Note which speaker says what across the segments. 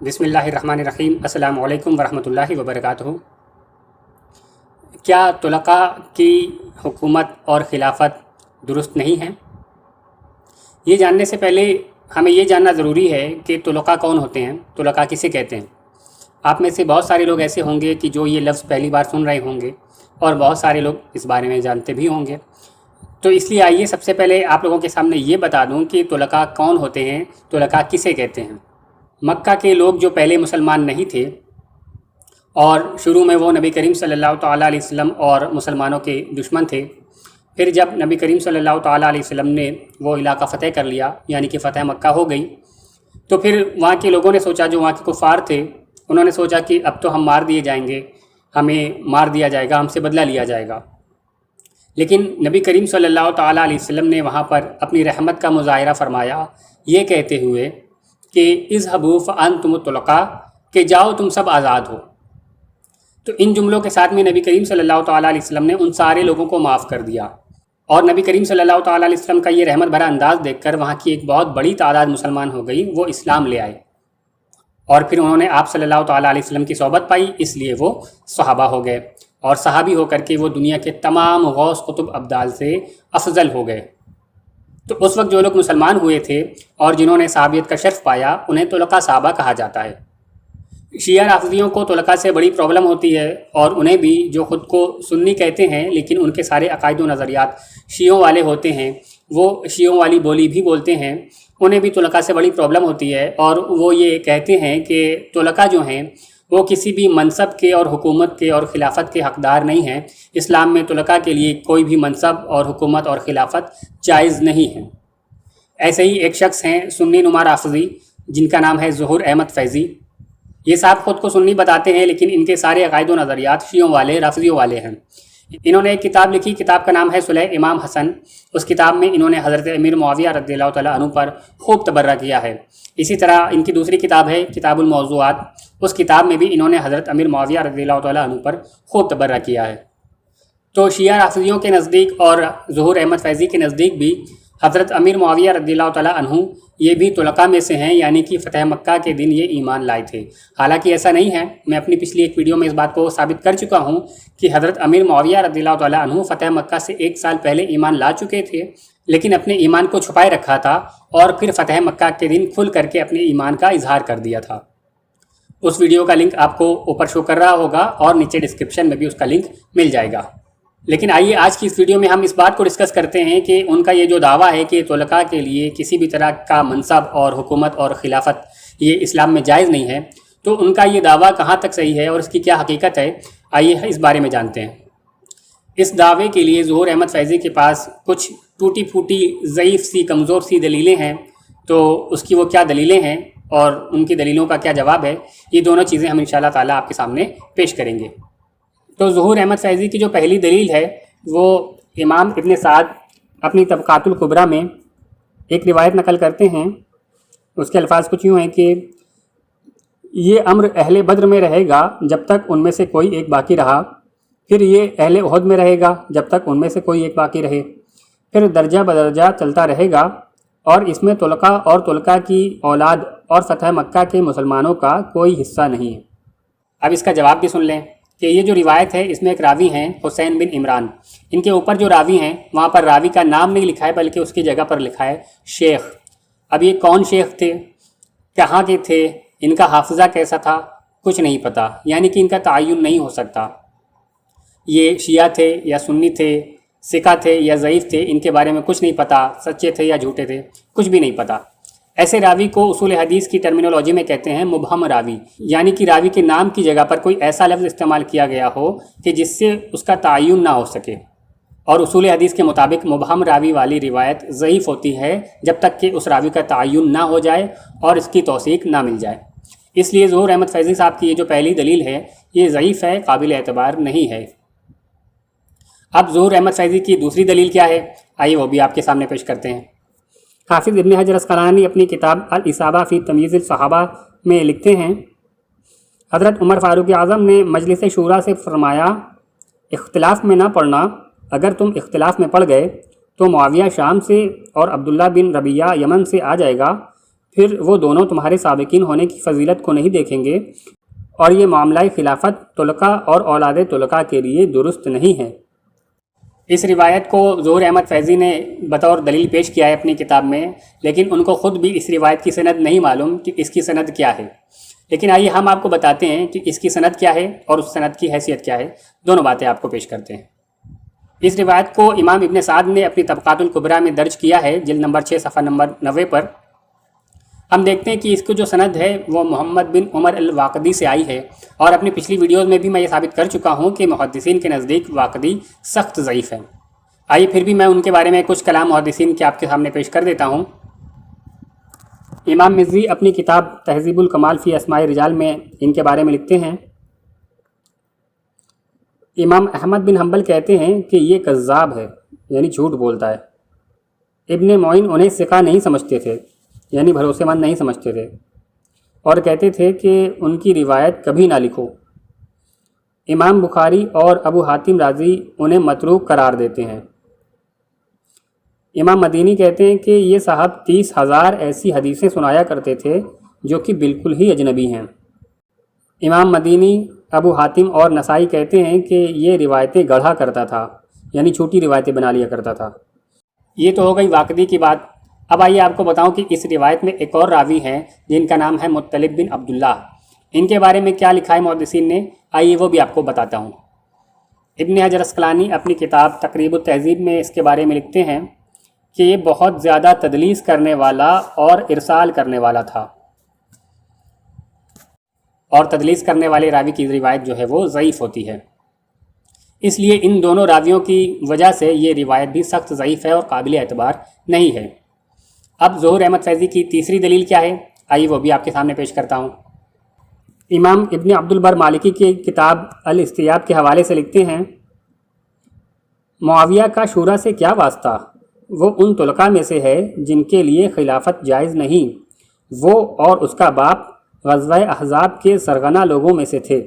Speaker 1: بسم اللہ الرحمن الرحیم۔ السلام علیکم ورحمۃ اللہ وبرکاتہ۔ کیا طلقاء کی حکومت اور خلافت درست نہیں ہے؟ یہ جاننے سے پہلے ہمیں یہ جاننا ضروری ہے کہ طلقاء کون ہوتے ہیں، طلقاء کسے کہتے ہیں۔ آپ میں سے بہت سارے لوگ ایسے ہوں گے کہ جو یہ لفظ پہلی بار سن رہے ہوں گے، اور بہت سارے لوگ اس بارے میں جانتے بھی ہوں گے۔ تو اس لیے آئیے سب سے پہلے آپ لوگوں کے سامنے یہ بتا دوں کہ طلقاء کون ہوتے ہیں، طلقاء کسے کہتے ہیں۔ مکہ کے لوگ جو پہلے مسلمان نہیں تھے اور شروع میں وہ نبی کریم صلی اللہ تعالیٰ علیہ وسلم اور مسلمانوں کے دشمن تھے، پھر جب نبی کریم صلی اللہ تعالیٰ علیہ وسلم نے وہ علاقہ فتح کر لیا، یعنی کہ فتح مکہ ہو گئی، تو پھر وہاں کے لوگوں نے سوچا، جو وہاں کے کفار تھے انہوں نے سوچا کہ اب تو ہم مار دیے جائیں گے، ہمیں مار دیا جائے گا، ہم سے بدلہ لیا جائے گا۔ لیکن نبی کریم صلی اللہ تعالیٰ علیہ وسلم نے وہاں پر اپنی رحمت کا مظاہرہ فرمایا، یہ کہتے ہوئے کہ اذهبوا فانتم الطلقاء، کہ جاؤ تم سب آزاد ہو۔ تو ان جملوں کے ساتھ میں نبی کریم صلی اللہ تعالیٰ علیہ وسلم نے ان سارے لوگوں کو معاف کر دیا، اور نبی کریم صلی اللہ تعالیٰ علیہ وسلم کا یہ رحمت بھرا انداز دیکھ کر وہاں کی ایک بہت بڑی تعداد مسلمان ہو گئی، وہ اسلام لے آئے، اور پھر انہوں نے آپ صلی اللہ تعالیٰ علیہ وسلم کی صحبت پائی، اس لیے وہ صحابہ ہو گئے، اور صحابی ہو کر کے وہ دنیا کے تمام غوث قطب ابدال سے افضل ہو گئے۔ تو اس وقت جو لوگ مسلمان ہوئے تھے اور جنہوں نے صحابیت کا شرف پایا، انہیں طلقاء صحابہ کہا جاتا ہے۔ شیعہ رافضیوں کو طلقاء سے بڑی پرابلم ہوتی ہے، اور انہیں بھی، جو خود کو سنی کہتے ہیں لیکن ان کے سارے عقائد و نظریات شیعوں والے ہوتے ہیں، وہ شیعوں والی بولی بھی بولتے ہیں، انہیں بھی طلقاء سے بڑی پرابلم ہوتی ہے، اور وہ یہ کہتے ہیں کہ طلقاء جو ہیں وہ کسی بھی منصب کے اور حکومت کے اور خلافت کے حقدار نہیں ہیں۔ اسلام میں طلقاء کے لیے کوئی بھی منصب اور حکومت اور خلافت جائز نہیں ہے۔ ایسے ہی ایک شخص ہیں سنی نما رافضی، جن کا نام ہے ظہور احمد فیضی۔ یہ صاحب خود کو سنی بتاتے ہیں، لیکن ان کے سارے عقائد و نظریات شیعوں والے، رافضیوں والے ہیں۔ انہوں نے ایک کتاب لکھی، کتاب کا نام ہے صلح امام حسن۔ اس کتاب میں انہوں نے حضرت امیر معاویہ رضی اللہ تعالیٰ عنہ پر خوب تبرہ کیا ہے۔ اسی طرح ان کی دوسری کتاب ہے کتاب الموضوعات، اس کتاب میں بھی انہوں نے حضرت امیر معاویہ رضی اللہ تعالیٰ عنہ پر خوب تبرہ کیا ہے۔ تو شیعہ رافضیوں کے نزدیک اور ظہور احمد فیضی کے نزدیک بھی حضرت امیر معاویہ رضی اللہ تعالیٰ عنہ یہ بھی طلقاء میں سے ہیں، یعنی کہ فتح مکہ کے دن یہ ایمان لائے تھے۔ حالانکہ ایسا نہیں ہے، میں اپنی پچھلی ایک ویڈیو میں اس بات کو ثابت کر چکا ہوں کہ حضرت امیر معاویہ رضی اللہ تعالیٰ عنہ فتح مکہ سے 1 سال پہلے ایمان لا چکے تھے، لیکن اپنے ایمان کو چھپائے رکھا تھا، اور پھر فتح مکہ کے دن کھل کر کے اپنے ایمان کا اظہار کر دیا تھا۔ اس ویڈیو کا لنک آپ کو اوپر شو کر رہا ہوگا، اور نیچے ڈسکرپشن میں بھی اس کا لنک مل جائے گا۔ لیکن آئیے آج کی اس ویڈیو میں ہم اس بات کو ڈسکس کرتے ہیں کہ ان کا یہ جو دعویٰ ہے کہ طلقاء کے لیے کسی بھی طرح کا منصب اور حکومت اور خلافت یہ اسلام میں جائز نہیں ہے، تو ان کا یہ دعویٰ کہاں تک صحیح ہے اور اس کی کیا حقیقت ہے، آئیے اس بارے میں جانتے ہیں۔ اس دعوے کے لیے ظہور احمد فیضی کے پاس کچھ ٹوٹی پھوٹی، ضعیف سی، کمزور سی دلیلیں ہیں، تو اس کی وہ کیا دلیلیں ہیں اور ان کی دلیلوں کا کیا جواب ہے، یہ دونوں چیزیں ہم انشاءاللہ تعالیٰ آپ کے سامنے پیش کریں گے۔ تو ظہور احمد فیضی کی جو پہلی دلیل ہے، وہ امام ابن سعد اپنی طبقات الکبریٰ میں ایک روایت نقل کرتے ہیں۔ اس کے الفاظ کچھ یوں ہیں کہ یہ امر اہل بدر میں رہے گا جب تک ان میں سے کوئی ایک باقی رہا، پھر یہ اہل احد میں رہے گا جب تک ان میں سے کوئی ایک باقی رہے، پھر درجہ بدرجہ چلتا رہے گا، اور اس میں طلقاء اور طلقاء کی اولاد اور فتح مکہ کے مسلمانوں کا کوئی حصہ نہیں ہے۔ اب اس کا جواب بھی سن لیں کہ یہ جو روایت ہے، اس میں ایک راوی ہیں حسین بن عمران۔ ان کے اوپر جو راوی ہیں وہاں پر راوی کا نام نہیں لکھا ہے، بلکہ اس کی جگہ پر لکھا ہے شیخ۔ اب یہ کون شیخ تھے، کہاں کے تھے، ان کا حافظہ کیسا تھا، کچھ نہیں پتہ، یعنی کہ ان کا تعین نہیں ہو سکتا۔ یہ شیعہ تھے یا سنی تھے، ثقہ تھے یا ضعیف تھے، ان کے بارے میں کچھ نہیں پتہ، سچے تھے یا جھوٹے تھے، کچھ بھی نہیں پتہ۔ ایسے راوی کو اصول حدیث کی ٹرمینولوجی میں کہتے ہیں مبہم راوی، یعنی کہ راوی کے نام کی جگہ پر کوئی ایسا لفظ استعمال کیا گیا ہو کہ جس سے اس کا تعین نہ ہو سکے، اور اصول حدیث کے مطابق مبہم راوی والی روایت ضعیف ہوتی ہے جب تک کہ اس راوی کا تعین نہ ہو جائے اور اس کی توثیق نہ مل جائے۔ اس لیے ظہور احمد فیضی صاحب کی یہ جو پہلی دلیل ہے، یہ ضعیف ہے، قابل اعتبار نہیں ہے۔ اب ظہور احمد فیضی کی دوسری دلیل کیا ہے، آئیے وہ بھی آپ کے سامنے پیش کرتے ہیں۔ حافظ ابن حجر اسقلانی اپنی کتاب الاصابہ فی تمییز الصحابہ میں لکھتے ہیں، حضرت عمر فاروق اعظم نے مجلس شورا سے فرمایا، اختلاف میں نہ پڑنا، اگر تم اختلاف میں پڑ گئے تو معاویہ شام سے اور عبداللہ بن ربیعہ یمن سے آ جائے گا، پھر وہ دونوں تمہارے سابقین ہونے کی فضیلت کو نہیں دیکھیں گے، اور یہ معاملہ خلافت طلقاء اور اولاد طلقاء کے لیے درست نہیں ہے۔ اس روایت کو ظہور احمد فیضی نے بطور دلیل پیش کیا ہے اپنی کتاب میں، لیکن ان کو خود بھی اس روایت کی سند نہیں معلوم کہ اس کی سند کیا ہے۔ لیکن آئیے ہم آپ کو بتاتے ہیں کہ اس کی سند کیا ہے اور اس سند کی حیثیت کیا ہے، دونوں باتیں آپ کو پیش کرتے ہیں۔ اس روایت کو امام ابن سعد نے اپنی طبقات الکبریٰ میں درج کیا ہے، جلد نمبر 6 صفحہ نمبر 90 پر۔ ہم دیکھتے ہیں کہ اس کو جو سند ہے وہ محمد بن عمر الواقدی سے آئی ہے، اور اپنی پچھلی ویڈیوز میں بھی میں یہ ثابت کر چکا ہوں کہ محدثین کے نزدیک واقدی سخت ضعیف ہے۔ آئیے پھر بھی میں ان کے بارے میں کچھ کلام محدثین کے آپ کے سامنے پیش کر دیتا ہوں۔ امام مزی اپنی کتاب تہذیب الکمال فی اسماء الرجال میں ان کے بارے میں لکھتے ہیں، امام احمد بن حنبل کہتے ہیں کہ یہ کذاب ہے، یعنی جھوٹ بولتا ہے۔ ابن معین انہیں ثقہ نہیں سمجھتے تھے، یعنی بھروسے مند نہیں سمجھتے تھے، اور کہتے تھے کہ ان کی روایت کبھی نہ لکھو۔ امام بخاری اور ابو حاتم رازی انہیں متروک قرار دیتے ہیں۔ امام مدینی کہتے ہیں کہ یہ صاحب 30,000 ایسی حدیثیں سنایا کرتے تھے جو کہ بالکل ہی اجنبی ہیں۔ امام مدینی، ابو حاتم اور نسائی کہتے ہیں کہ یہ روایتیں گڑھا کرتا تھا، یعنی چھوٹی روایتیں بنا لیا کرتا تھا۔ یہ تو ہو گئی واقدی کی بات۔ اب آئیے آپ کو بتاؤں کہ اس روایت میں ایک اور راوی ہیں جن کا نام ہے مطلب بن عبداللہ۔ ان کے بارے میں کیا لکھا ہے محدثین نے، آئیے وہ بھی آپ کو بتاتا ہوں۔ ابن حجر اسقلانی اپنی کتاب تقریب التہذیب میں اس کے بارے میں لکھتے ہیں کہ یہ بہت زیادہ تدلیس کرنے والا اور ارسال کرنے والا تھا، اور تدلیس کرنے والے راوی کی روایت جو ہے وہ ضعیف ہوتی ہے۔ اس لیے ان دونوں راویوں کی وجہ سے یہ روایت بھی سخت ضعیف ہے اور قابل اعتبار نہیں ہے۔ اب ظہور احمد فیضی کی تیسری دلیل کیا ہے، آئیے وہ بھی آپ کے سامنے پیش کرتا ہوں۔ امام ابن عبد البر مالکی کی کتاب الاستیاب کے حوالے سے لکھتے ہیں، معاویہ کا شورا سے کیا واسطہ، وہ ان طلقاء میں سے ہے جن کے لیے خلافت جائز نہیں، وہ اور اس کا باپ غزوہ احزاب کے سرغنہ لوگوں میں سے تھے۔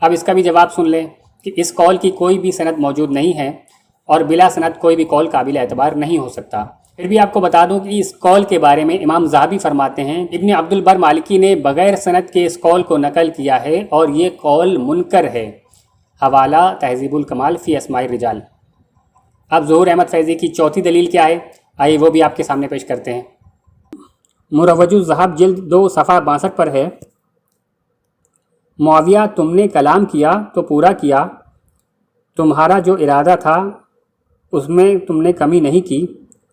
Speaker 1: اب اس کا بھی جواب سن لیں کہ اس قول کی کوئی بھی سند موجود نہیں ہے، اور بلا سند کوئی بھی قول قابل اعتبار نہیں ہو سکتا۔ پھر بھی آپ کو بتا دوں کہ اس قول کے بارے میں امام ذہبی فرماتے ہیں، ابن عبد البر مالکی نے بغیر سند کے اس قول کو نقل کیا ہے اور یہ قول منکر ہے۔ حوالہ تہذیب الکمال فی اسماء الرجال۔ اب ظہور احمد فیضی کی چوتھی دلیل کیا ہے، آئیے وہ بھی آپ کے سامنے پیش کرتے ہیں۔ مروج الذہب جلد 2 صفحہ 62 پر ہے، معاویہ تم نے کلام کیا تو پورا کیا، تمہارا جو ارادہ تھا اس میں تم نے کمی نہیں کی،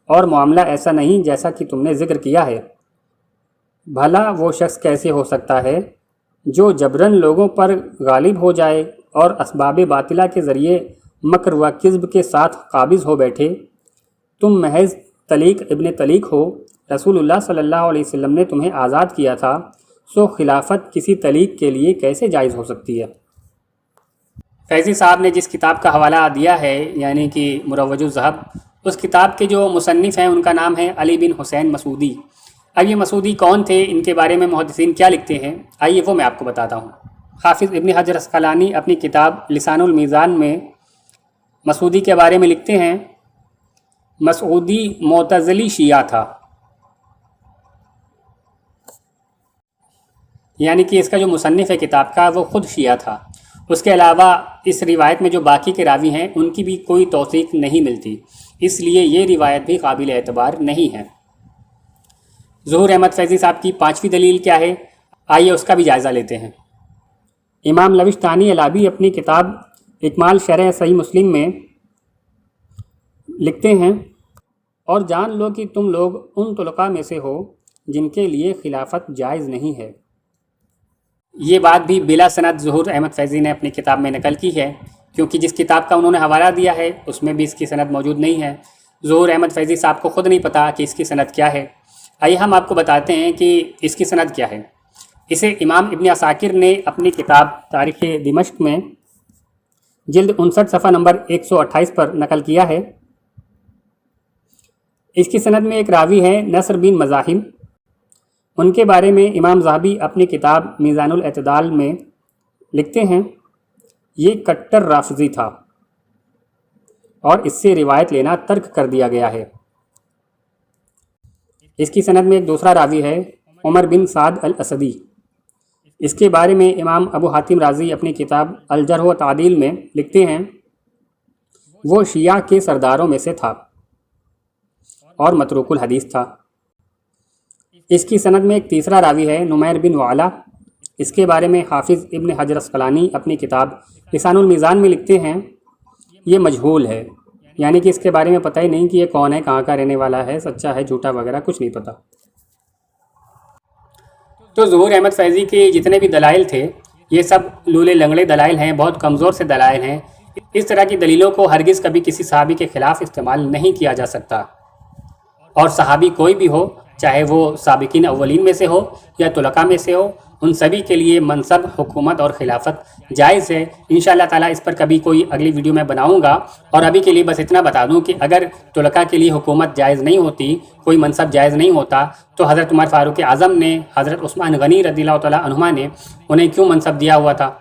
Speaker 1: اور معاملہ ایسا نہیں جیسا کہ تم نے ذکر کیا ہے۔ بھلا وہ شخص کیسے ہو سکتا ہے جو جبراً لوگوں پر غالب ہو جائے اور اسباب باطلہ کے ذریعے مکر و کذب کے ساتھ قابض ہو بیٹھے؟ تم محض طلیق ابن طلیق ہو، رسول اللہ صلی اللہ علیہ وسلم نے تمہیں آزاد کیا تھا، سو خلافت کسی طلیق کے لیے کیسے جائز ہو سکتی ہے؟ فیضی صاحب نے جس کتاب کا حوالہ دیا ہے، یعنی کہ مروج الذہب، اس کتاب کے جو مصنف ہیں ان کا نام ہے علی بن حسین مسعودی۔ اب یہ مسعودی کون تھے، ان کے بارے میں محدثین کیا لکھتے ہیں، آئیے وہ میں آپ کو بتاتا ہوں۔ حافظ ابن حجر اسقلانی اپنی کتاب لسان المیزان میں مسعودی کے بارے میں لکھتے ہیں، مسعودی معتزلی شیعہ تھا، یعنی کہ اس کا جو مصنف ہے کتاب کا وہ خود شیعہ تھا۔ اس کے علاوہ اس روایت میں جو باقی کے راوی ہیں ان کی بھی کوئی توثیق نہیں ملتی، اس لیے یہ روایت بھی قابل اعتبار نہیں ہے۔ ظہور احمد فیضی صاحب کی پانچویں دلیل کیا ہے، آئیے اس کا بھی جائزہ لیتے ہیں۔ امام لوشتانی علابی اپنی کتاب اکمال شرح صحیح مسلم میں لکھتے ہیں، اور جان لو کہ تم لوگ ان طلقاء میں سے ہو جن کے لیے خلافت جائز نہیں ہے۔ یہ بات بھی بلا سند ظہور احمد فیضی نے اپنی کتاب میں نقل کی ہے، کیونکہ جس کتاب کا انہوں نے حوالہ دیا ہے اس میں بھی اس کی سند موجود نہیں ہے۔ ظہور احمد فیضی صاحب کو خود نہیں پتا کہ اس کی سند کیا ہے۔ آئیے ہم آپ کو بتاتے ہیں کہ اس کی سند کیا ہے۔ اسے امام ابن عساکر نے اپنی کتاب تاریخ دمشق میں جلد 59 صفحہ نمبر 128 پر نقل کیا ہے۔ اس کی سند میں ایک راوی ہے نصر بن مزاحم، ان کے بارے میں امام ذہبی اپنی کتاب میزان الاعتدال میں لکھتے ہیں، یہ کٹر رافضی تھا اور اس سے روایت لینا ترک کر دیا گیا ہے۔ اس کی سند میں ایک دوسرا راوی ہے عمر بن سعد الاسدی۔ اس کے بارے میں امام ابو حاتم رازی اپنی کتاب الجرح و تعدیل میں لکھتے ہیں وہ شیعہ کے سرداروں میں سے تھا اور متروک الحدیث تھا۔ اس کی سند میں ایک تیسرا راوی ہے نمیر بن وعلا۔ اس کے بارے میں حافظ ابن حجر اسقلانی اپنی کتاب لسان المیزان میں لکھتے ہیں یہ مجہول ہے، یعنی کہ اس کے بارے میں پتہ ہی نہیں کہ یہ کون ہے، کہاں کا رہنے والا ہے، سچا ہے جھوٹا وغیرہ کچھ نہیں پتہ۔ تو ظہور احمد فیضی کے جتنے بھی دلائل تھے یہ سب لولے لنگڑے دلائل ہیں، بہت کمزور سے دلائل ہیں۔ اس طرح کی دلیلوں کو ہرگز کبھی کسی صحابی کے خلاف استعمال نہیں کیا جا سکتا، اور صحابی کوئی بھی ہو، چاہے وہ سابقین اولین میں سے ہو یا طلقاء میں سے ہو، ان سبھی کے لیے منصب، حکومت اور خلافت جائز ہے۔ انشاءاللہ تعالیٰ اس پر کبھی کوئی اگلی ویڈیو میں بناؤں گا، اور ابھی کے لیے بس اتنا بتا دوں کہ اگر طلقاء کے لیے حکومت جائز نہیں ہوتی، کوئی منصب جائز نہیں ہوتا، تو حضرت عمر فاروق اعظم نے، حضرت عثمان غنی رضی اللہ تعالیٰ عنہما نے انہیں کیوں منصب دیا ہوا تھا؟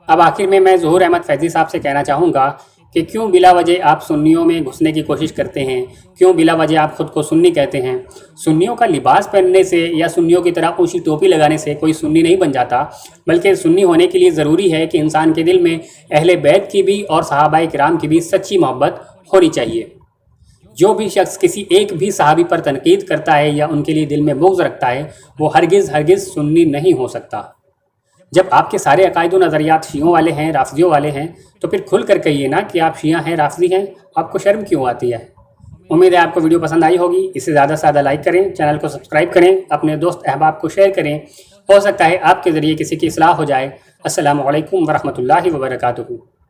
Speaker 1: اب آخر میں ظہور احمد فیضی صاحب سے کہنا چاہوں گا کہ کیوں بلا وجہ آپ سنیوں میں گھسنے کی کوشش کرتے ہیں، کیوں بلا وجہ آپ خود کو سنی کہتے ہیں؟ سنیوں کا لباس پہننے سے یا سنیوں کی طرح اونچی ٹوپی لگانے سے کوئی سنی نہیں بن جاتا، بلکہ سنی ہونے کے لیے ضروری ہے کہ انسان کے دل میں اہل بیت کی بھی اور صحابہ کرام کی بھی سچی محبت ہونی چاہیے۔ جو بھی شخص کسی ایک بھی صحابی پر تنقید کرتا ہے یا ان کے لیے دل میں بغض رکھتا ہے وہ ہرگز سنی نہیں ہو سکتا۔ جب آپ کے سارے عقائد و نظریات شیعوں والے ہیں، رافضیوں والے ہیں، تو پھر کھل کر کہیے نا کہ آپ شیعہ ہیں، رافضی ہیں، آپ کو شرم کیوں آتی ہے؟ امید ہے آپ کو ویڈیو پسند آئی ہوگی، اسے زیادہ سے زیادہ لائک کریں، چینل کو سبسکرائب کریں، اپنے دوست احباب کو شیئر کریں، ہو سکتا ہے آپ کے ذریعے کسی کی اصلاح ہو جائے۔ السلام علیکم ورحمۃ اللہ وبرکاتہ۔